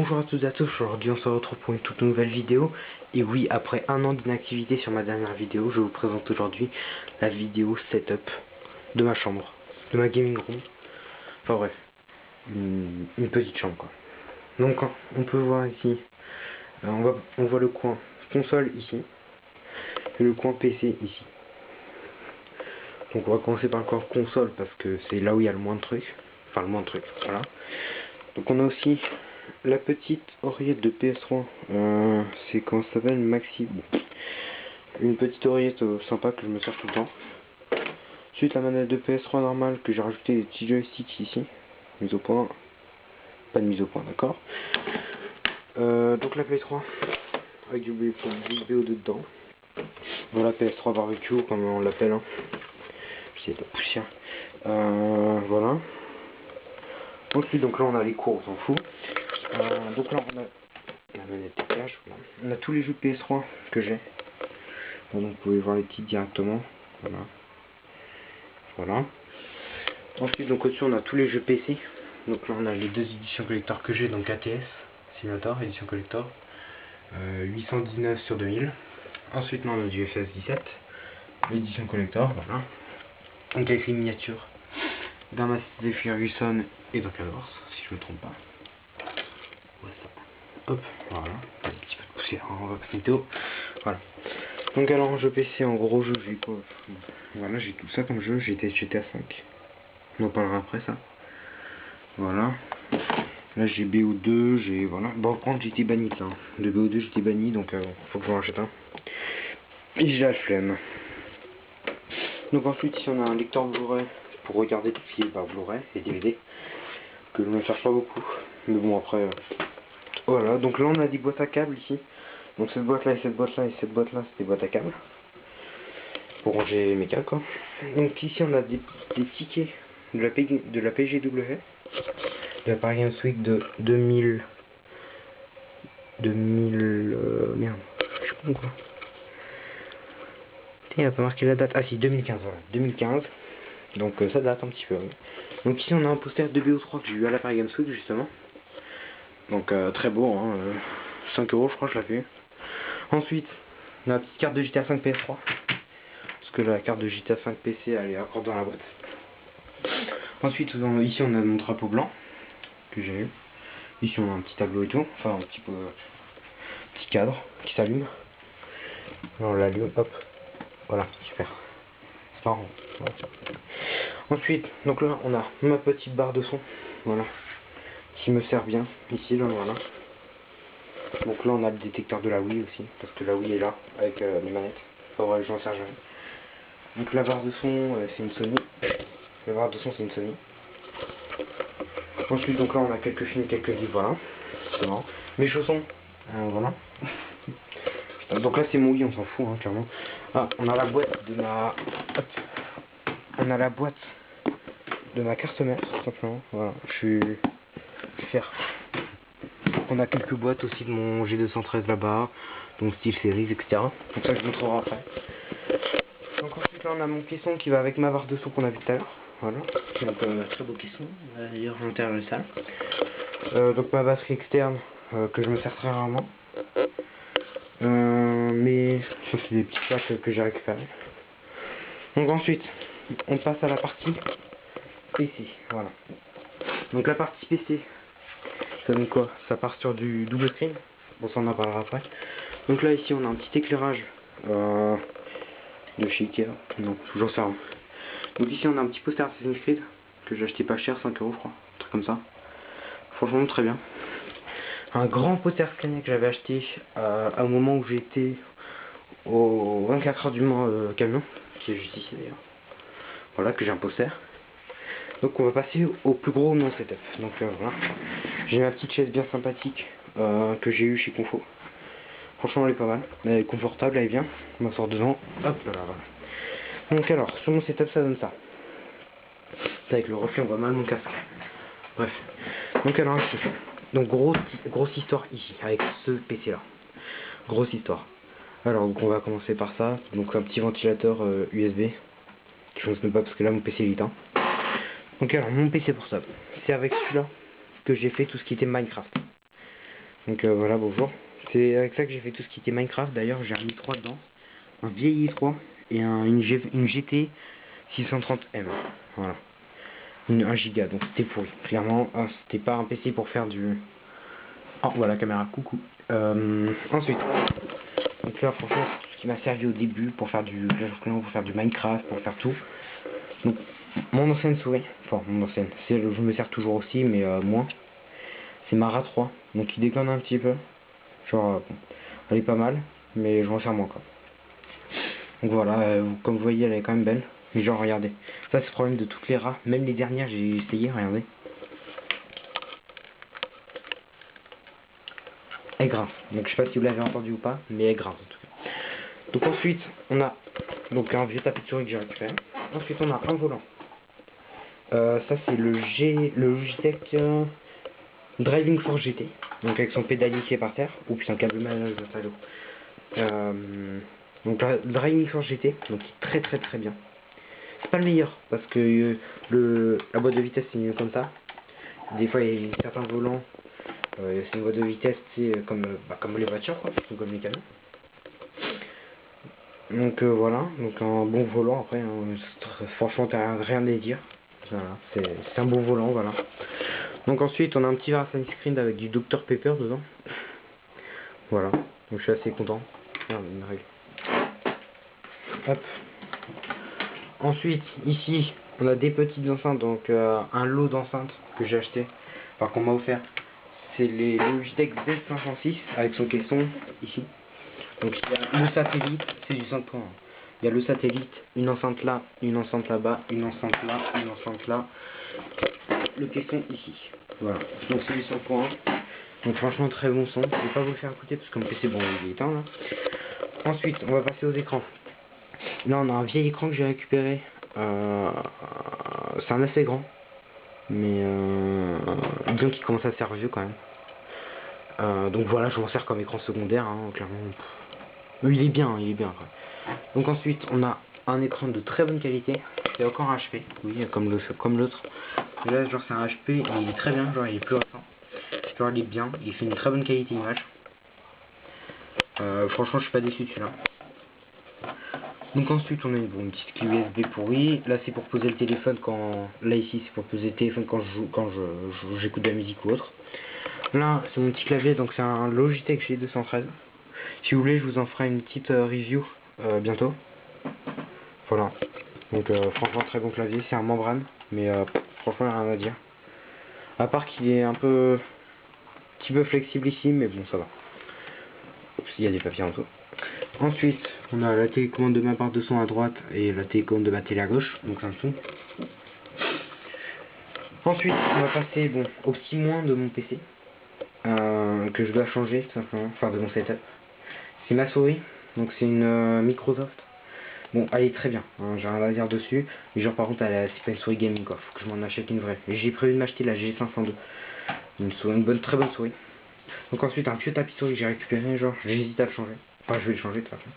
Bonjour à toutes et à tous, aujourd'hui on se retrouve pour une toute nouvelle vidéo. Et oui, après un an d'inactivité sur ma dernière vidéo, je vous présente aujourd'hui la vidéo setup de ma chambre, de ma gaming room. Enfin bref, une petite chambre quoi. Donc on peut voir ici, on voit le coin console ici, et le coin PC ici. Donc on va commencer par le coin console parce que c'est là où il y a le moins de trucs. Enfin le moins de trucs, voilà. Donc on a aussi la petite oreillette de PS3, c'est comment ça s'appelle, Maxi. Une petite oreillette sympa que je me sers tout le temps. Ensuite la manette de PS3 normale que j'ai rajouté des petits joysticks ici, mise au point, pas de mise au point, d'accord. Donc la PS3 avec du BO2 dedans. Voilà, PS3 barbecue comme on l'appelle, hein. C'est de la poussière. Voilà. Ensuite donc là on a les cours, on s'en fout. Donc là on a la manette de cache, voilà. On a tous les jeux de PS3 que j'ai. Donc vous pouvez voir les titres directement. Voilà. Voilà. Ensuite donc au-dessus on a tous les jeux PC. Donc là on a les deux éditions collector que j'ai, donc ATS, Simulator, édition collector. 819 sur 2000. Ensuite là, on a du FS17, l'édition collector, voilà. Donc avec les miniatures d'un Massey Ferguson et d'un Cadors, si je me trompe pas. Ouais, ça. Hop, voilà. Un petit peu de poussière, on va passer météo. Voilà. Donc alors en jeu PC, en gros jeu, j'ai quoi? Voilà, j'ai tout ça comme jeu, j'ai GTA 5. On en parlera après ça. Voilà. Là j'ai BO2, j'ai voilà. Bon par contre j'étais banni là. De BO2 j'étais banni donc faut que j'en rachète un. Et j'ai la flemme. Donc ensuite ici on a un lecteur Blu-ray pour regarder tout ce qui est Blu-ray et DVD. Que je ne cherche pas beaucoup. Mais bon après. Voilà, donc là on a des boîtes à câbles ici. Donc cette boîte là et cette boîte là et cette boîte là c'est des boîtes à câbles. Pour ranger mes câbles quoi. Donc ici on a des tickets de la PGW. De la Paris Games Week de 2000. Merde, je suis con quoi. Il n'a pas marqué la date. Ah si, 2015, voilà. 2015. Donc ça date un petit peu. Oui. Donc ici on a un poster de BO3 que j'ai eu à la Paris Games Week justement. Donc très beau, hein, 5 € je crois que je l'ai vu. Ensuite, on a la petite carte de GTA 5 PS3. Parce que la carte de GTA 5 PC elle est encore dans la boîte. Ensuite ici on a mon drapeau blanc que j'ai eu. Ici on a un petit tableau et tout. Enfin un petit cadre qui s'allume. On l'allume, hop. Voilà, super. C'est marrant. Voilà. Ensuite, donc là on a ma petite barre de son. Voilà. Qui me sert bien. Ici, là, voilà. Donc là on a le détecteur de la Wii aussi. Parce que la Wii est là avec les manettes. Enfin vrai, j'en sers jamais. Donc la barre de son c'est une Sony. La barre de son c'est une Sony. Ensuite donc là on a quelques films, quelques livres, voilà. C'est marrant. Mes chaussons, voilà. Donc là c'est mon Wii, on s'en fout hein, clairement. Ah, on a la boîte de ma. Hop. On a la boîte de ma carte mère, tout simplement. Voilà, je suis fier. On a quelques boîtes aussi de mon G213 là-bas, donc style series, etc. Donc ça je vous montrerai après. Donc ensuite là on a mon caisson qui va avec ma barre de son qu'on a vu tout à l'heure. Voilà, donc très beau caisson, d'ailleurs à l'intérieur de la salle. Donc ma batterie externe que je me sers très rarement. Mais ça c'est des petites plaques que j'ai récupérées. Donc ensuite on passe à la partie PC, voilà. Donc la partie PC, ça donne quoi? Ça part sur du double screen. Bon ça on en parlera après. Donc là ici on a un petit éclairage de chez Ikea. Non, j'en sais rien. Donc ici on a un petit poster Assassin's Creed que j'ai acheté pas cher, 5 € je crois, un truc comme ça. Franchement très bien. Un grand poster Scania que j'avais acheté à un moment où j'étais au 24 heures du Mans camion, qui est juste ici d'ailleurs. Voilà, que j'ai un poster. Donc on va passer au plus gros non setup. Donc voilà. J'ai ma petite chaise bien sympathique que j'ai eu chez Confo. Franchement elle est pas mal. Elle est confortable, elle est bien. On m'assoit devant. Hop là, voilà. Donc alors, sur mon setup ça donne ça. Avec le reflet on voit mal mon casque. Bref. Donc alors ici. Donc grosse histoire ici, avec ce PC là. Grosse histoire. Alors donc on va commencer par ça. Donc un petit ventilateur USB. Je fonctionne pas parce que là mon PC est éteint. Donc alors mon PC portable. C'est avec celui-là que j'ai fait tout ce qui était Minecraft. Donc voilà, bonjour. C'est avec ça que j'ai fait tout ce qui était Minecraft. D'ailleurs, j'ai remis 3 dedans. Un vieil i3 et une GT 630M. Voilà. 1 giga, donc c'était pourri. Clairement, c'était pas un PC pour faire du... Oh, voilà, caméra, coucou. Ensuite, donc là, franchement, c'est tout ce qui m'a servi au début pour faire du Clash of Clans, pour faire du Minecraft, pour faire tout. Donc, mon ancienne souris, enfin, mon ancienne, je me sers toujours aussi, mais moins. C'est Mara 3, donc il déconne un petit peu. Genre, bon, elle est pas mal, mais je m'en sers moins, quoi. Donc voilà, comme vous voyez, elle est quand même belle. Mais genre, regardez, ça c'est le problème de toutes les rats, même les dernières, j'ai essayé, regardez. Elle grince. Donc je sais pas si vous l'avez entendu ou pas, mais elle grince en tout cas. Donc ensuite, on a donc un vieux tapis de souris que j'ai récupéré. Ensuite, on a un volant. Ça c'est le Logitech Driving Force GT. Donc avec son pédalier qui est par terre. Oh putain, câble malade de salaud. Donc le Driving Force GT, donc très très très bien. C'est pas le meilleur parce que la boîte de vitesse c'est mieux comme ça. Des fois il y a certains volants, c'est une boîte de vitesse comme les voitures quoi, ou comme les camions. Donc voilà, donc un bon volant après, hein, franchement t'as rien à dire. Voilà, c'est un bon volant, voilà. Donc ensuite on a un petit verre sunscreen avec du Dr Pepper dedans. Voilà, donc je suis assez content. Merde, une règle. Hop. Ensuite ici on a des petites enceintes, donc un lot d'enceintes que j'ai acheté, enfin qu'on m'a offert. C'est les Logitech Z506 avec son caisson ici. Donc il y a le satellite, c'est du 5.1. Il y a le satellite, une enceinte là, une enceinte là-bas, une enceinte là, une enceinte là. Le caisson ici. Voilà. Donc c'est du 5.1. Donc franchement très bon son. Je vais pas vous le faire écouter parce que mon PC bon il est éteint là. Ensuite on va passer aux écrans. Là on a un vieil écran que j'ai récupéré. C'est un assez grand. Mais disons qu'il commence à se faire vieux quand même. Donc voilà, je m'en sers comme écran secondaire, hein, clairement. Il est bien, il est bien. Après. Donc ensuite, on a un écran de très bonne qualité. C'est encore un HP, oui, comme l'autre. Là, genre c'est un HP, et il est très bien, genre il est plus récent. Genre il est bien, il fait une très bonne qualité image. Franchement, je suis pas déçu de celui-là. Donc ensuite, on a une petite clé USB pourrie. Là, c'est pour poser le téléphone quand... Là, ici, c'est pour poser le téléphone quand j'écoute de la musique ou autre. Là, c'est mon petit clavier, donc c'est un Logitech G213. Si vous voulez, je vous en ferai une petite review bientôt. Voilà. Donc franchement, très bon clavier. C'est un membrane, mais franchement, rien à dire. À part qu'il est un petit peu flexible ici, mais bon, ça va. Oups, il y a des papiers en dessous. Ensuite, on a la télécommande de ma barre de son à droite et la télécommande de ma télé à gauche, donc Samsung. Ensuite, on va passer au petit moins de mon PC, que je dois changer tout simplement, enfin de mon setup. C'est ma souris, donc c'est une Microsoft. Bon, elle est très bien, hein, j'ai rien à dire dessus, mais genre par contre c'est pas une souris gaming quoi, faut que je m'en achète une vraie. Et j'ai prévu de m'acheter la G502, une très bonne souris. Donc ensuite un vieux tapis souris que j'ai récupéré, genre j'hésite à le changer. Enfin je vais le changer de toute façon.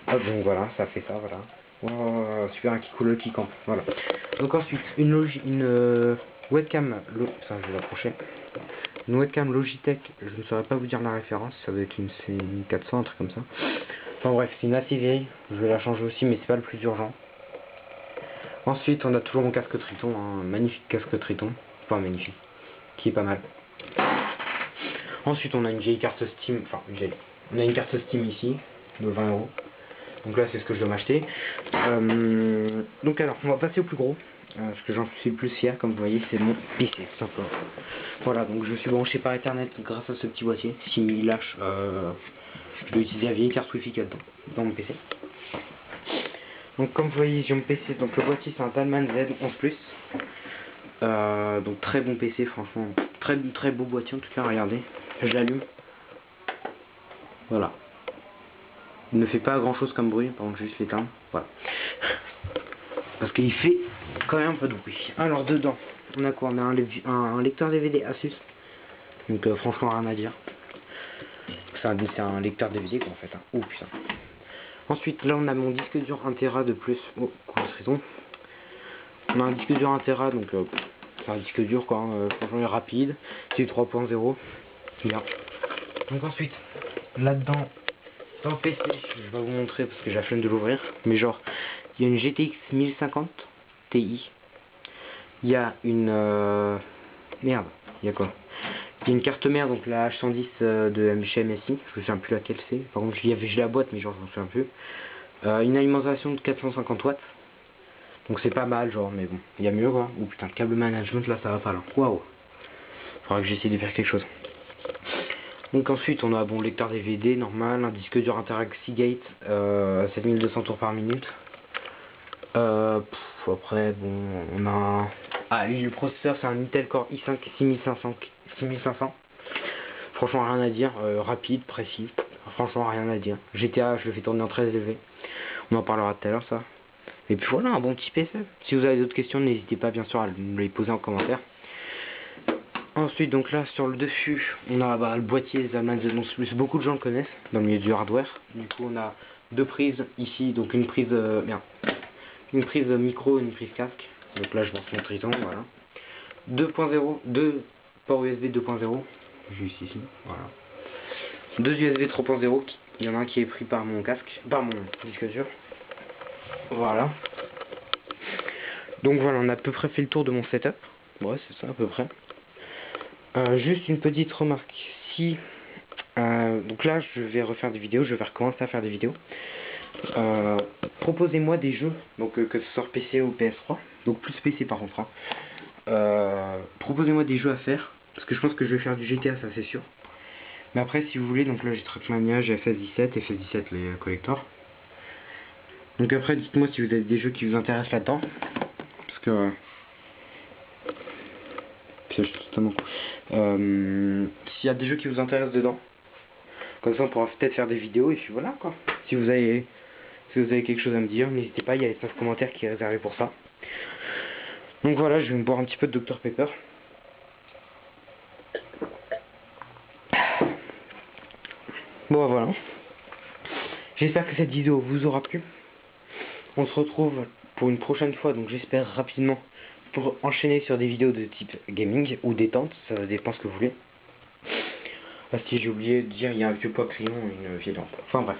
Hop, donc voilà, ça fait ça, voilà. Oh, super, un qui coule qui campe, voilà. Donc ensuite, une webcam, ça je vais l'approcher. Une webcam Logitech, je ne saurais pas vous dire la référence, ça doit être une 400, un truc comme ça. Enfin bref, c'est une assez vieille, je vais la changer aussi, mais c'est pas le plus urgent. Ensuite, on a toujours mon casque Triton, un magnifique casque Triton, enfin magnifique, qui est pas mal. Ensuite, on a une vieille carte Steam, enfin une vieille. On a une carte Steam ici, de 20 €. Donc là, c'est ce que je dois m'acheter. Donc alors, on va passer au plus gros. Ce que j'en suis le plus fier, comme vous voyez, c'est mon PC, tout simplement. Voilà, donc je suis branché par Ethernet grâce à ce petit boîtier. S'il lâche, je dois utiliser la vieille carte Wi-Fi qu'il y a dans mon PC. Donc comme vous voyez, j'ai mon PC. Donc le boîtier, c'est un Talman Z11+. Donc très bon PC, franchement. Très très beau boîtier en tout cas, regardez. Je l'allume. Voilà. Il ne fait pas grand chose comme bruit, par contre juste l'éteindre. Voilà. Parce qu'il fait quand même un peu de bruit. Alors dedans, on a quoi? On a un lecteur DVD Asus. Donc franchement rien à dire. C'est un lecteur DVD quoi en fait. Hein. Oh putain. Ensuite là on a mon disque dur 1 Tera de plus. Oh, raison. On a un disque dur 1 Tera donc c'est un disque dur quoi. Franchement il est rapide. C'est 3.0. Bien. Donc ensuite, là-dedans, dans le PC, je vais vous montrer parce que j'ai la flemme de l'ouvrir. Mais genre, il y a une GTX 1050 Ti. Il y a une... Merde, il y a quoi? Il y a une carte mère, donc la H110 de chez MSI. Je me souviens plus laquelle c'est. Par contre, j'ai la boîte, mais genre, je me souviens plus. Une alimentation de 450 watts. Donc c'est pas mal, genre, mais bon, il y a mieux quoi. Ou putain, le câble management là, ça va pas là. Waouh! Faudra que j'essaie de faire quelque chose. Donc ensuite, on a bon lecteur DVD normal, un disque dur Interact Seagate, 7200 tours par minute. Après, bon, on a... Ah, lui, le processeur, c'est un Intel Core i5 6500. Franchement, rien à dire. Rapide, précis. Franchement, rien à dire. GTA, je le fais tourner en très élevé. On en parlera tout à l'heure, ça. Et puis voilà, un bon petit PC. Si vous avez d'autres questions, n'hésitez pas, bien sûr, à me les poser en commentaire. Ensuite, donc là, sur le dessus, on a le boîtier Zalman Z11+. Beaucoup de gens le connaissent dans le milieu du hardware. Du coup, on a deux prises ici. Donc une prise... une prise micro et une prise casque. Donc là, je vais vous montrer, voilà. 2.0, deux ports USB 2.0, juste ici, voilà. Deux USB 3.0, il y en a un qui est pris par mon casque, par mon disque dur. Voilà. Donc voilà, on a à peu près fait le tour de mon setup. Ouais, c'est ça à peu près. Juste une petite remarque. Si donc là, je vais refaire des vidéos, je vais recommencer à faire des vidéos. Proposez-moi des jeux, donc que ce soit PC ou PS3, donc plus PC par contre. Proposez-moi des jeux à faire, parce que je pense que je vais faire du GTA, ça c'est sûr. Mais après, si vous voulez, donc là j'ai Trackmania, j'ai FS17, FS17 les collectors. Donc après, dites-moi si vous avez des jeux qui vous intéressent là-dedans, parce que s'il y a des jeux qui vous intéressent dedans, comme ça on pourra peut-être faire des vidéos et puis voilà quoi. Si vous avez quelque chose à me dire, n'hésitez pas, il y a l'espace commentaire qui est réservé pour ça. Donc voilà, je vais me boire un petit peu de Dr Pepper. Bon voilà. J'espère que cette vidéo vous aura plu. On se retrouve pour une prochaine fois, donc j'espère rapidement, pour enchaîner sur des vidéos de type gaming ou détente, ça dépend ce que vous voulez. Parce que j'ai oublié de dire, il y a un vieux poids crayon et une vieille lampe. Enfin bref.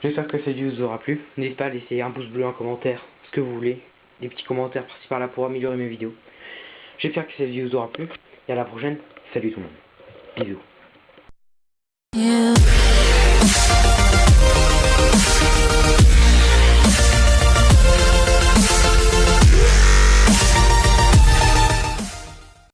J'espère que cette vidéo vous aura plu. N'hésitez pas à laisser un pouce bleu, un commentaire, ce que vous voulez. Des petits commentaires par-ci par-là pour améliorer mes vidéos. J'espère que cette vidéo vous aura plu. Et à la prochaine. Salut tout le monde. Bisous.